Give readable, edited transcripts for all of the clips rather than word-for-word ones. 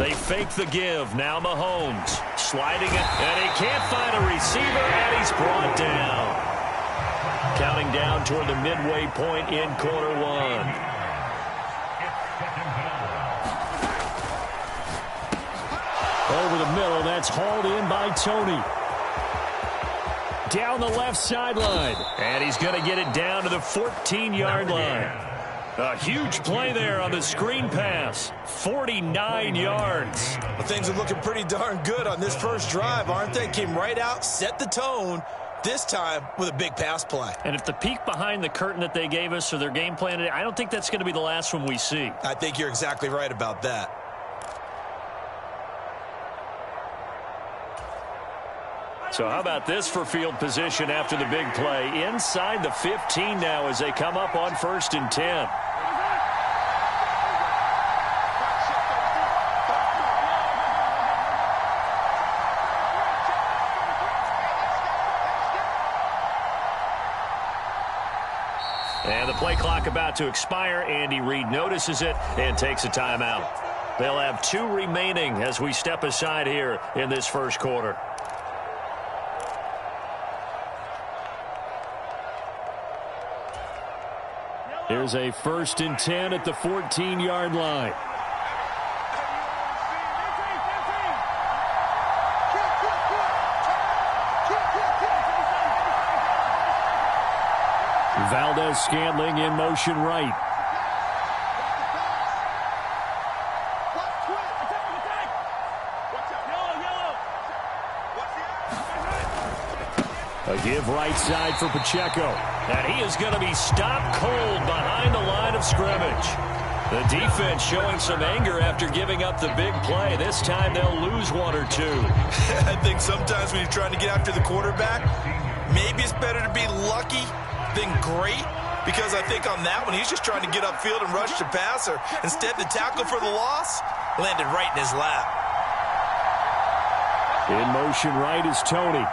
They fake the give. Now Mahomes sliding it, and he can't find a receiver, and he's brought down. Counting down toward the midway point in quarter one. Over the middle, that's hauled in by Tony. Down the left sideline, and he's going to get it down to the 14-yard line. A huge play there on the screen pass. 49 yards. Well, things are looking pretty darn good on this first drive, aren't they? Came right out, set the tone, this time with a big pass play. And if the peek behind the curtain that they gave us or their game plan today, I don't think that's going to be the last one we see. I think you're exactly right about that. So how about this for field position after the big play? Inside the 15 now as they come up on 1st and 10. And the play clock about to expire. Andy Reid notices it and takes a timeout. They'll have 2 remaining as we step aside here in this first quarter. Here's a 1st and 10 at the 14-yard line. Valdez-Scantling in motion right. A give right side for Pacheco. And he is going to be stopped cold behind the line of scrimmage. The defense showing some anger after giving up the big play. This time they'll lose 1 or 2. I think sometimes when you're trying to get after the quarterback, maybe it's better to be lucky than great, because I think on that one, he's just trying to get upfield and rush the passer. Instead, the tackle for the loss landed right in his lap. In motion right is Tony.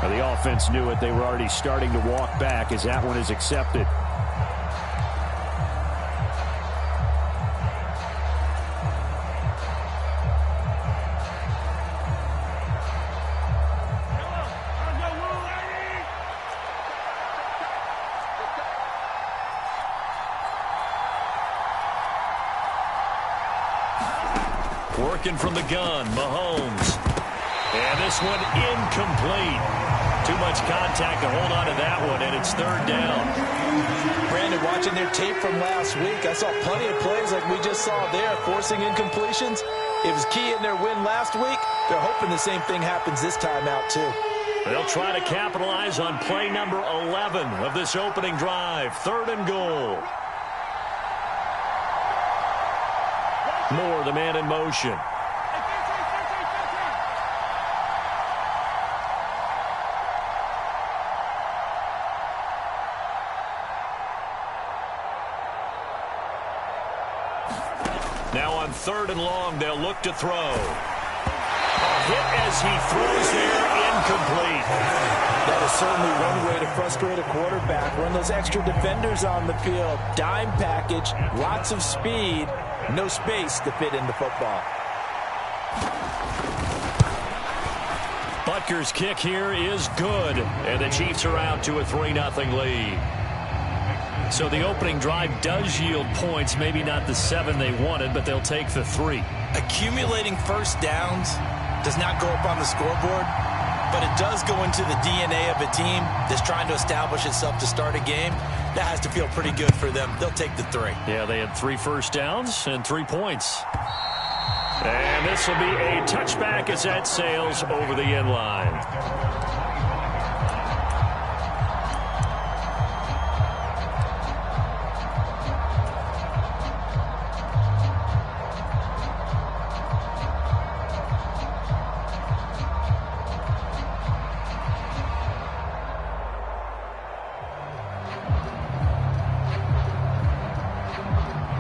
The offense knew it. They were already starting to walk back as that one is accepted. Working from the gun, Mahomes. And this one incomplete. Too much contact to hold on to that one, and it's 3rd down. Brandon, watching their tape from last week, I saw plenty of plays like we just saw there, forcing incompletions. It was key in their win last week. They're hoping the same thing happens this time out, too. They'll try to capitalize on play number 11 of this opening drive. 3rd and goal. Moore, the man in motion. Now on 3rd and long, they'll look to throw. A hit as he throws there, incomplete. That is certainly one way to frustrate a quarterback. Run those extra defenders on the field. Dime package, lots of speed, no space to fit in the football. Butker's kick here is good, and the Chiefs are out to a 3-0 lead. So the opening drive does yield points, maybe not the 7 they wanted, but they'll take the 3. Accumulating first downs does not go up on the scoreboard, but it does go into the DNA of a team that's trying to establish itself to start a game. That has to feel pretty good for them. They'll take the 3. Yeah, they had 3 first downs and 3 points. And this will be a touchback as that sails over the end line.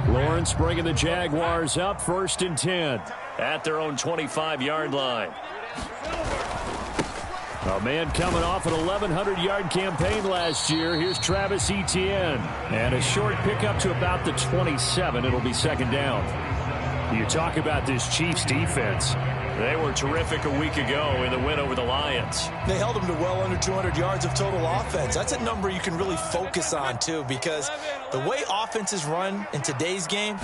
Lawrence bringing the Jaguars up 1st and 10 at their own 25-yard line. A man coming off an 1,100-yard campaign last year. Here's Travis Etienne. And a short pickup to about the 27. It'll be second down. You talk about this Chiefs defense. They were terrific a week ago in the win over the Lions. They held them to well under 200 yards of total offense. That's a number you can really focus on, too, because the way offenses run in today's game,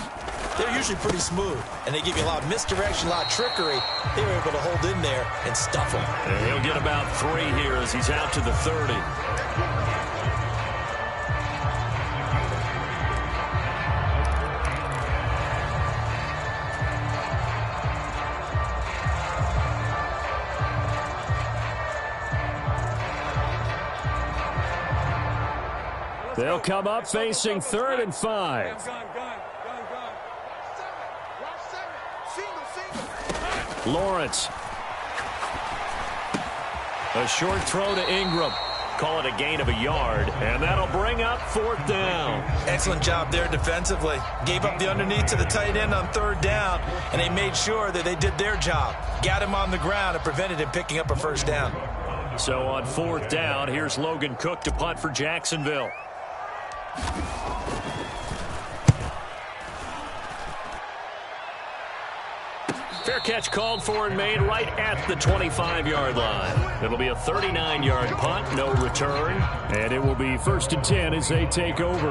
they're usually pretty smooth, and they give you a lot of misdirection, a lot of trickery. They were able to hold in there and stuff them. And he'll get about 3 here as he's out to the 30. They'll come up facing 3rd and 5. Lawrence. A short throw to Ingram. Call it a gain of a yard, and that'll bring up 4th down. Excellent job there defensively. Gave up the underneath to the tight end on 3rd down, and they made sure that they did their job. Got him on the ground and prevented him picking up a 1st down. So on 4th down, here's Logan Cook to punt for Jacksonville. Fair catch called for and made right at the 25-yard line. It'll be a 39-yard punt, no return, and it will be 1st and 10 as they take over.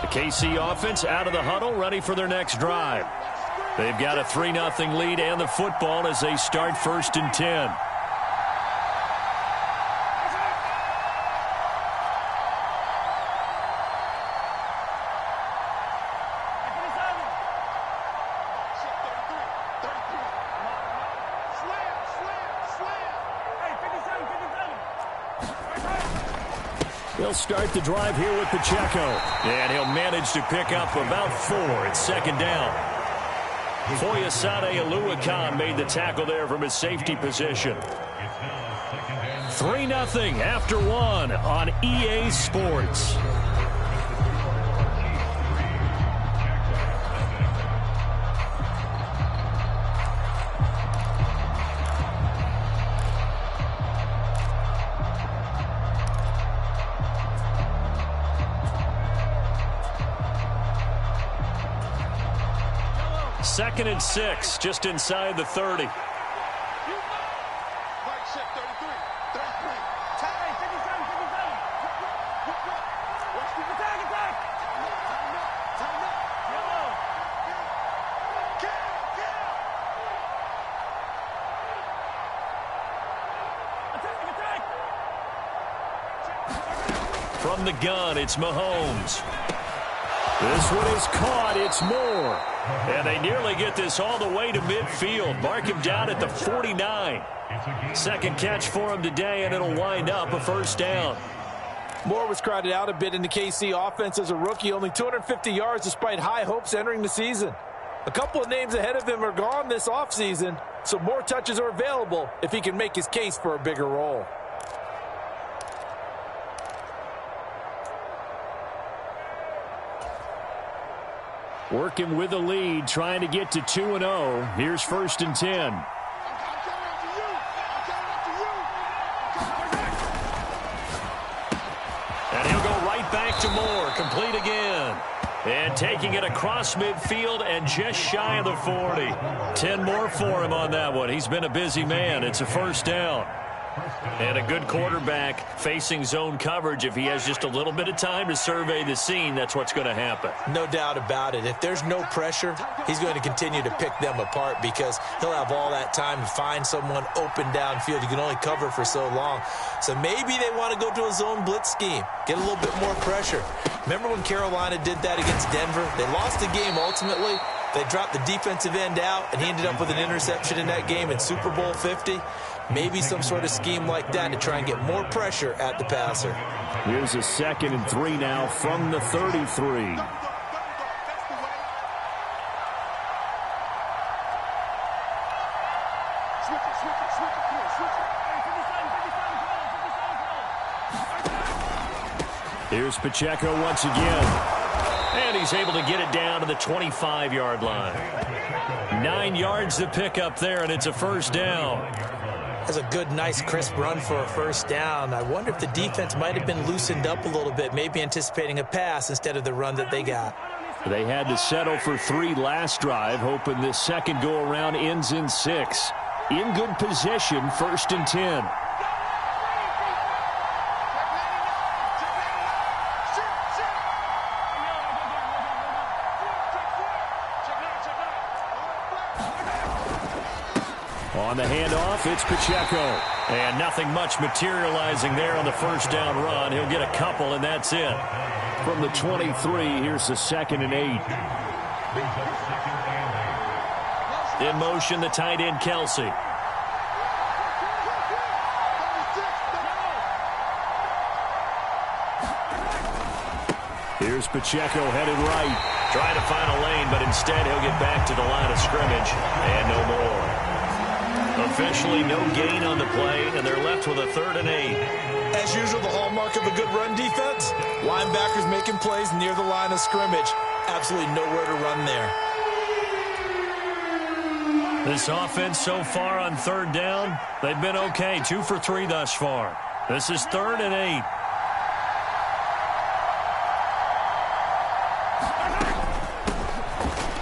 The KC offense out of the huddle, ready for their next drive. They've got a 3-0 lead and the football as they start 1st and 10. He'll start the drive here with Pacheco. And he'll manage to pick up about 4 at 2nd down. Foyesade Oluwakan made the tackle there from his safety position. 3-0 after 1 on EA Sports. Second and 6, just inside the 30. From the gun, it's Mahomes. This one is caught. It's Moore. And they nearly get this all the way to midfield. Mark him down at the 49. Second catch for him today, and it'll wind up a 1st down. Moore was crowded out a bit in the KC offense as a rookie. Only 250 yards despite high hopes entering the season. A couple of names ahead of him are gone this offseason, so more touches are available if he can make his case for a bigger role. Working with a lead, trying to get to 2-0. Here's 1st and 10. And he'll go right back to Moore. Complete again. And taking it across midfield and just shy of the 40. 10 more for him on that one. He's been a busy man. It's a 1st down. And a good quarterback facing zone coverage. If he has just a little bit of time to survey the scene, that's what's going to happen. No doubt about it. If there's no pressure, he's going to continue to pick them apart because he'll have all that time to find someone open downfield. You can only cover for so long. So maybe they want to go to a zone blitz scheme, get a little bit more pressure. Remember when Carolina did that against Denver? They lost the game ultimately. They dropped the defensive end out, and he ended up with an interception in that game in Super Bowl 50. Maybe some sort of scheme like that to try and get more pressure at the passer. Here's a 2nd and 3 now from the 33. Here's Pacheco once again. And he's able to get it down to the 25-yard line. 9 yards to pick up there, and it's a first down. That's a good, nice, crisp run for a first down. I wonder if the defense might have been loosened up a little bit, maybe anticipating a pass instead of the run that they got. They had to settle for 3 last drive, hoping this second go-around ends in 6. In good position, 1st and 10. On the handoff, it's Pacheco. And nothing much materializing there on the first down run. He'll get a couple, and that's it. From the 23, here's the 2nd and 8. In motion, the tight end, Kelsey. Here's Pacheco headed right. Trying to find a lane, but instead he'll get back to the line of scrimmage. And no more. Officially no gain on the play, and they're left with a 3rd and 8. As usual, the hallmark of a good run defense, linebackers making plays near the line of scrimmage. Absolutely nowhere to run there. This offense so far on 3rd down, they've been okay. 2 for 3 thus far. This is 3rd and 8.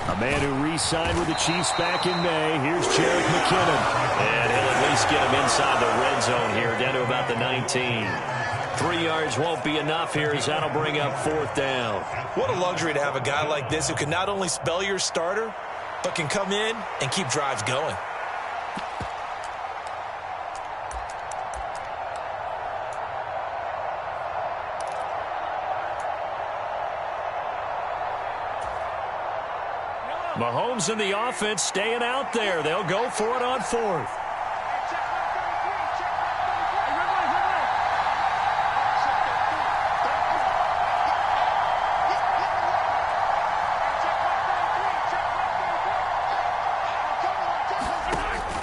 A man who re-signed with the Chiefs back in May. Here's Jerick McKinnon. And he'll at least get him inside the red zone here, down to about the 19. 3 yards won't be enough here, as that'll bring up 4th down. What a luxury to have a guy like this who can not only spell your starter, but can come in and keep drives going. Mahomes and the offense staying out there. They'll go for it on 4th.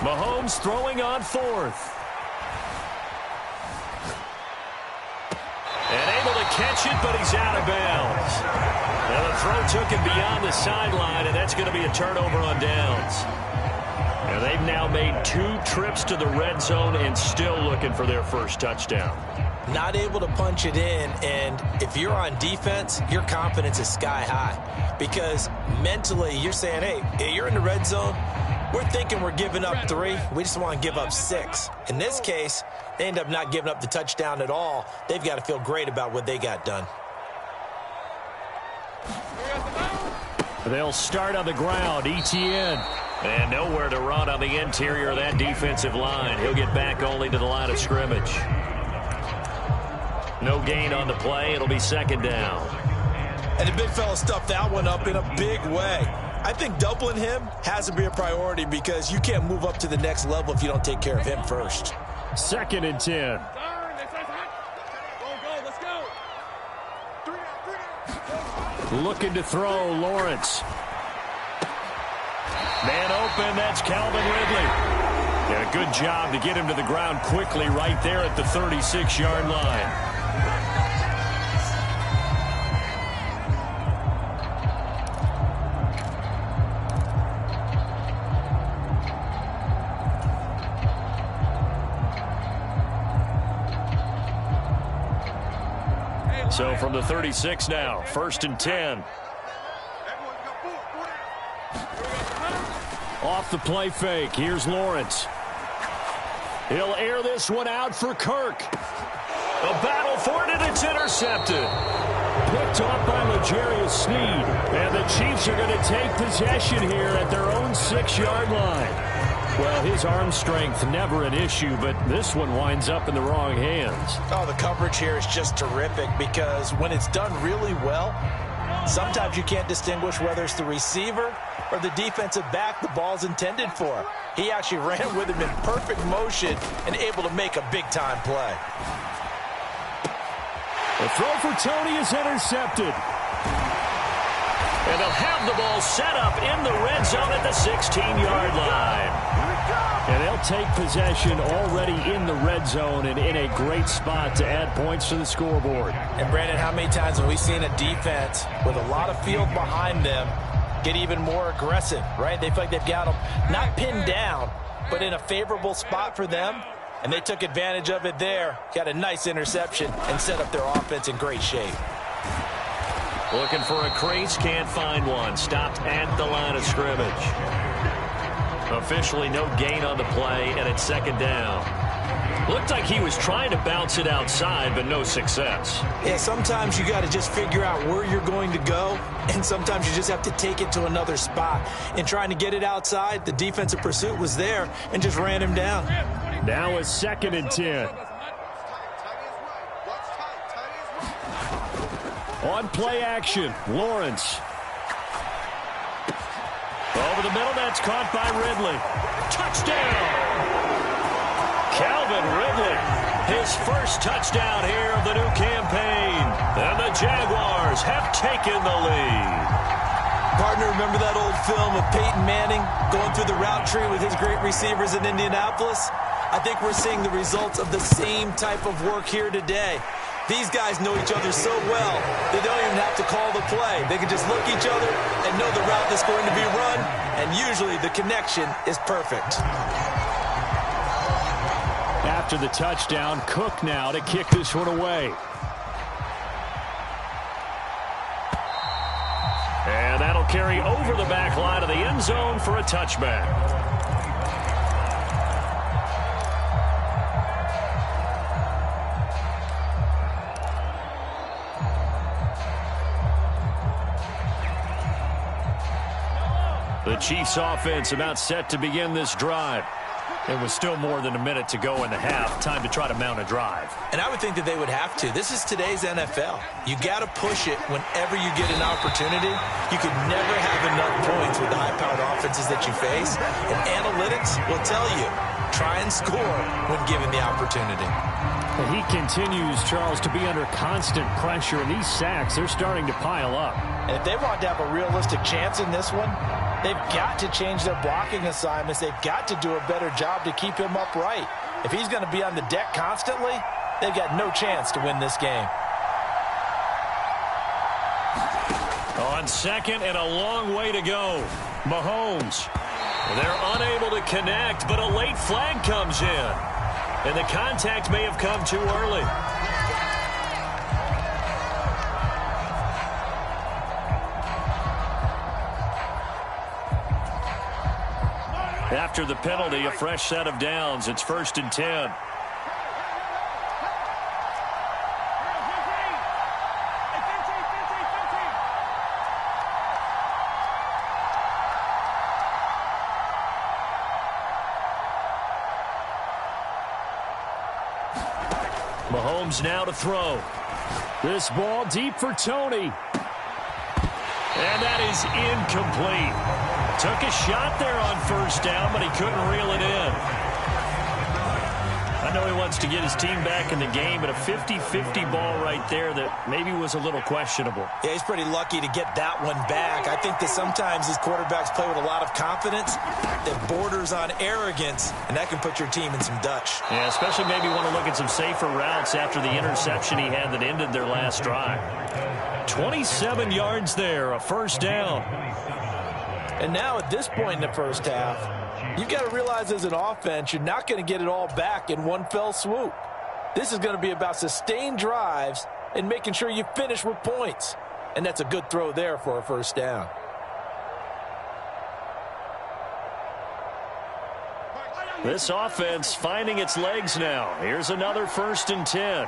Mahomes throwing on 4th. And able to catch it, but he's out of bounds. Now the throw took him beyond the sideline, and that's going to be a turnover on downs. And they've now made 2 trips to the red zone and still looking for their first touchdown. Not able to punch it in, and if you're on defense, your confidence is sky high. Because mentally, you're saying, hey, you're in the red zone. We're thinking we're giving up 3. We just want to give up 6. In this case, they end up not giving up the touchdown at all. They've got to feel great about what they got done. They'll start on the ground. Etienne. And nowhere to run on the interior of that defensive line. He'll get back only to the line of scrimmage. No gain on the play. It'll be 2nd down. And the big fella stuffed that one up in a big way. I think doubling him has to be a priority because you can't move up to the next level if you don't take care of him first. 2nd and 10. Looking to throw, Lawrence. Man open, that's Calvin Ridley. Yeah, good job to get him to the ground quickly right there at the 36-yard line. So from the 36 now, 1st and 10. Off the play fake, here's Lawrence. He'll air this one out for Kirk. A battle for it, and it's intercepted. Picked off by L'Jarius Sneed. And the Chiefs are going to take possession here at their own 6-yard line. Well, his arm strength never an issue, but this one winds up in the wrong hands. Oh, the coverage here is just terrific because when it's done really well, sometimes you can't distinguish whether it's the receiver or the defensive back the ball's intended for. He actually ran with him in perfect motion and able to make a big-time play. The throw for Tony is intercepted. And they'll have the ball set up in the red zone at the 16-yard line. And they'll take possession already in the red zone and in a great spot to add points to the scoreboard. And, Brandon, how many times have we seen a defense with a lot of field behind them get even more aggressive, right? They feel like they've got them not pinned down, but in a favorable spot for them. And they took advantage of it there, got a nice interception, and set up their offense in great shape. Looking for a crease, can't find one. Stopped at the line of scrimmage. Officially no gain on the play, and it's second down. Looked like he was trying to bounce it outside, but no success. Yeah, sometimes you got to just figure out where you're going to go, and sometimes you just have to take it to another spot. In trying to get it outside, the defensive pursuit was there and just ran him down. Now a 2nd and 10. On play action, Lawrence. Over the middle, that's caught by Ridley. Touchdown! Calvin Ridley, his first touchdown here of the new campaign. And the Jaguars have taken the lead. Partner, remember that old film of Peyton Manning going through the route tree with his great receivers in Indianapolis? I think we're seeing the results of the same type of work here today. These guys know each other so well, they don't even have to call the play. They can just look each other and know the route that's going to be run, and usually the connection is perfect. After the touchdown, Cook now to kick this one away. And that'll carry over the back line of the end zone for a touchback. The Chiefs offense about set to begin this drive. There was still more than a minute to go in the half. Time to try to mount a drive. And I would think that they would have to. This is today's NFL. You got to push it whenever you get an opportunity. You could never have enough points with the high-powered offenses that you face. And analytics will tell you, try and score when given the opportunity. Well, he continues, Charles, to be under constant pressure. And these sacks, they're starting to pile up. And if they want to have a realistic chance in this one, they've got to change their blocking assignments. They've got to do a better job to keep him upright. If he's going to be on the deck constantly, they've got no chance to win this game. On second and a long way to go. Mahomes. They're unable to connect, but a late flag comes in. And the contact may have come too early. After the penalty, a fresh set of downs. It's 1st and 10. Mahomes now to throw. This ball deep for Tony. And that is incomplete. Took a shot there on 1st down, but he couldn't reel it in. I know he wants to get his team back in the game, but a 50-50 ball right there that maybe was a little questionable. Yeah, he's pretty lucky to get that one back. I think that sometimes these quarterbacks play with a lot of confidence that borders on arrogance, and that can put your team in some Dutch. Yeah, especially maybe want to look at some safer routes after the interception he had that ended their last drive. 27 yards there, a 1st down. And now at this point in the first half, you've got to realize as an offense, you're not going to get it all back in one fell swoop. This is going to be about sustained drives and making sure you finish with points. And that's a good throw there for a 1st down. This offense finding its legs now. Here's another 1st and 10.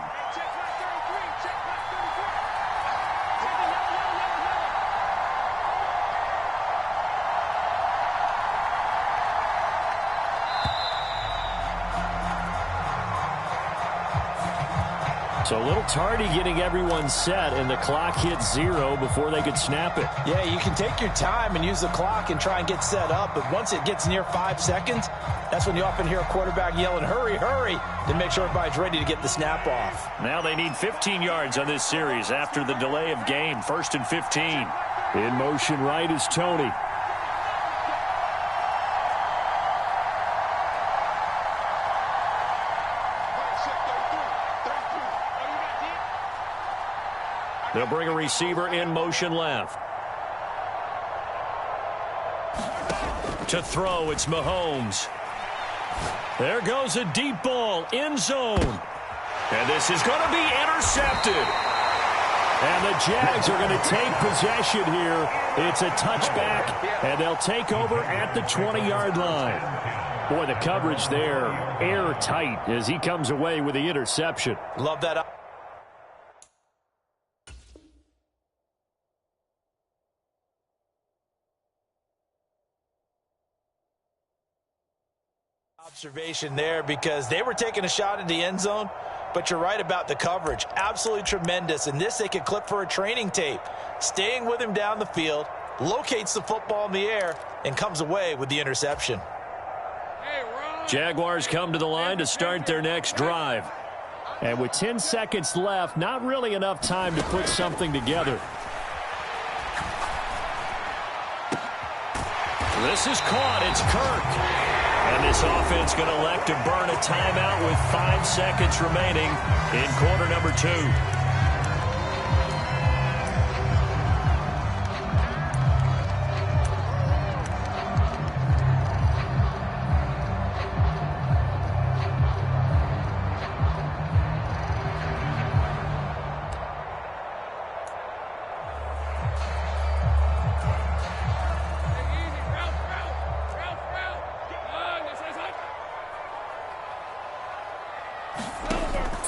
So a little tardy getting everyone set, and the clock hit 0 before they could snap it. Yeah, you can take your time and use the clock and try and get set up, but once it gets near 5 seconds, that's when you often hear a quarterback yelling, hurry, hurry, to make sure everybody's ready to get the snap off. Now they need 15 yards on this series after the delay of game. 1st and 15. In motion right is Tony. They'll bring a receiver in motion left. To throw, it's Mahomes. There goes a deep ball, end zone. And this is going to be intercepted. And the Jags are going to take possession here. It's a touchback, and they'll take over at the 20-yard line. Boy, the coverage there, airtight as he comes away with the interception. Love that. Observation there, because they were taking a shot at the end zone, but you're right about the coverage. Absolutely tremendous. And this they could clip for a training tape. Staying with him down the field, locates the football in the air, and comes away with the interception. Jaguars come to the line to start their next drive. And with 10 seconds left, not really enough time to put something together. This is caught. It's Kirk. And this offense going to elect to burn a timeout with 5 seconds remaining in quarter number 2.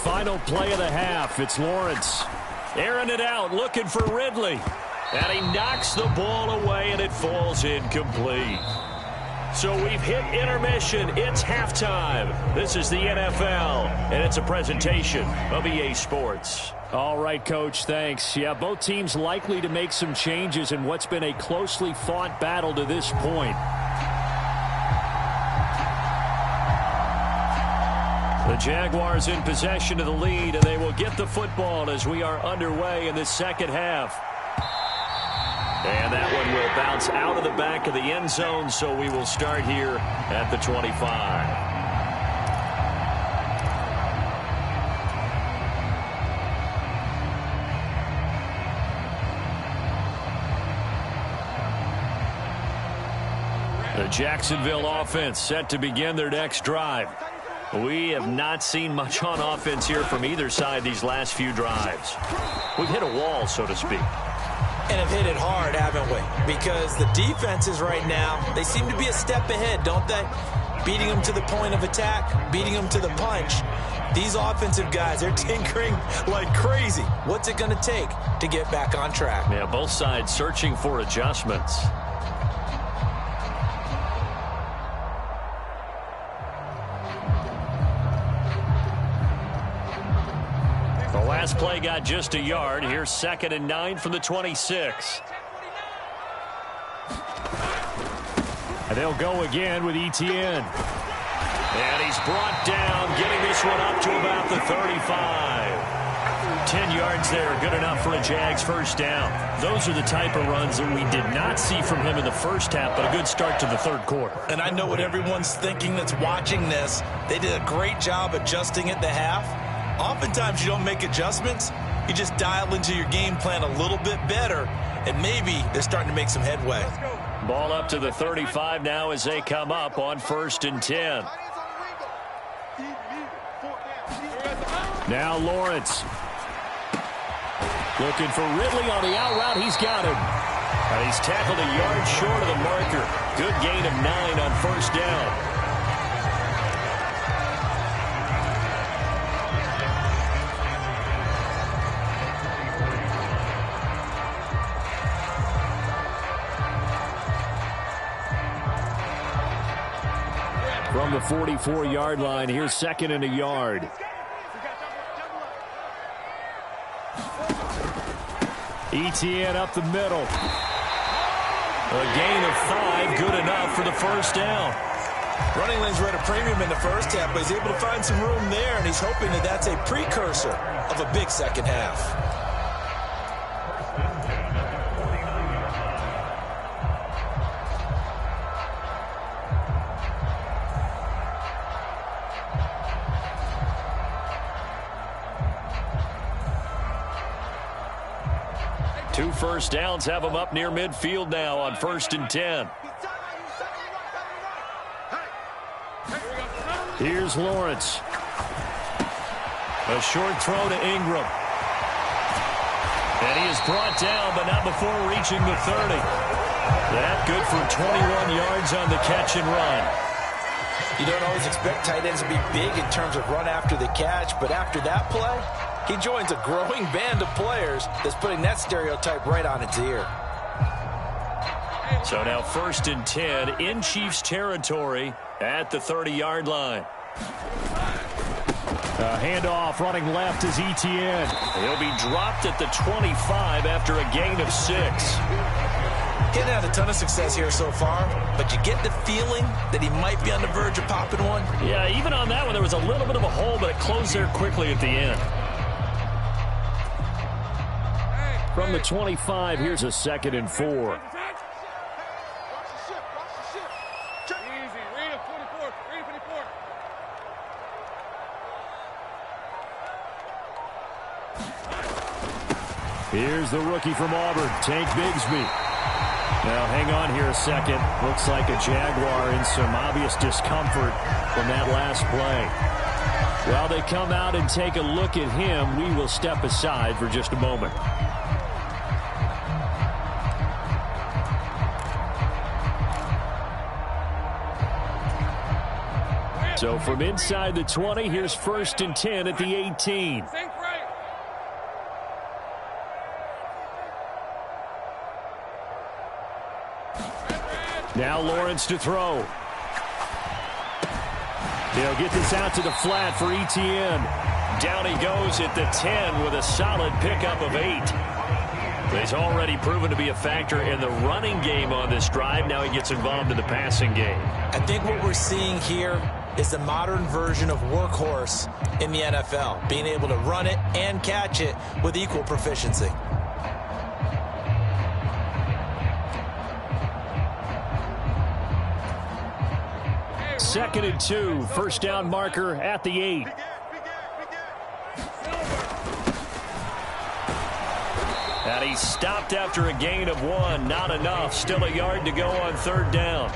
Final play of the half. It's Lawrence. Airing it out, looking for Ridley. And he knocks the ball away, and it falls incomplete. So we've hit intermission. It's halftime. This is the NFL, and it's a presentation of EA Sports. All right, Coach, thanks. Yeah, both teams likely to make some changes in what's been a closely fought battle to this point. The Jaguars in possession of the lead, and they will get the football as we are underway in the second half. And that one will bounce out of the back of the end zone, so we will start here at the 25. The Jacksonville offense set to begin their next drive. We have not seen much on offense here from either side these last few drives. We've hit a wall, so to speak. And have hit it hard, haven't we? Because the defenses right now, they seem to be a step ahead, don't they? Beating them to the point of attack, beating them to the punch. These offensive guys, they're tinkering like crazy. What's it going to take to get back on track? Yeah, both sides searching for adjustments. Last play got just a yard. Here's 2nd and 9 from the 26. And they'll go again with Etienne. And he's brought down, getting this one up to about the 35. 10 yards there, good enough for a Jags first down. Those are the type of runs that we did not see from him in the first half, but a good start to the third quarter. And I know what everyone's thinking that's watching this. They did a great job adjusting at the half. Oftentimes you don't make adjustments. You just dial into your game plan a little bit better, and maybe they're starting to make some headway. Ball up to the 35 now as they come up on 1st and 10. Now Lawrence. Looking for Ridley on the out route. He's got him. And he's tackled a yard short of the marker. Good gain of 9 on 1st down. From the 44-yard line, here's 2nd and a yard. Etienne up the middle. A gain of 5, good enough for the first down. Running lanes were at a premium in the first half, but he's able to find some room there, and he's hoping that that's a precursor of a big second half. 2 first downs have him up near midfield now on 1st and 10. Here's Lawrence. A short throw to Ingram. And he is brought down, but not before reaching the 30. That good for 21 yards on the catch and run. You don't always expect tight ends to be big in terms of run after the catch, but after that play, he joins a growing band of players that's putting that stereotype right on its ear. So now 1st and 10 in Chiefs territory at the 30-yard line. Handoff running left is Etienne. He'll be dropped at the 25 after a gain of 6. He's had a ton of success here so far, but you get the feeling that he might be on the verge of popping one. Yeah, even on that one, there was a little bit of a hole, but it closed there quickly at the end. From the 25, here's a 2nd and 4. Here's the rookie from Auburn, Tank Bigsby. Now, hang on here a second. Looks like a Jaguar in some obvious discomfort from that last play. While they come out and take a look at him, we will step aside for just a moment. So from inside the 20, here's 1st and 10 at the 18. Now Lawrence to throw. They'll get this out to the flat for Etienne. Down he goes at the 10 with a solid pickup of 8. He's already proven to be a factor in the running game on this drive. Now he gets involved in the passing game. I think what we're seeing here is the modern version of workhorse in the NFL, being able to run it and catch it with equal proficiency. Second and 2, 1st down marker at the 8. And he's stopped after a gain of 1. Not enough. Still a yard to go on 3rd down.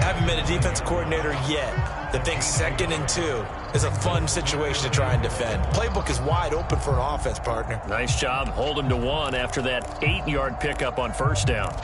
Haven't been a defense coordinator yet that thinks 2nd and 2 is a fun situation to try and defend. Playbook is wide open for an offense, partner. Nice job. Hold him to 1 after that 8-yard pickup on 1st down.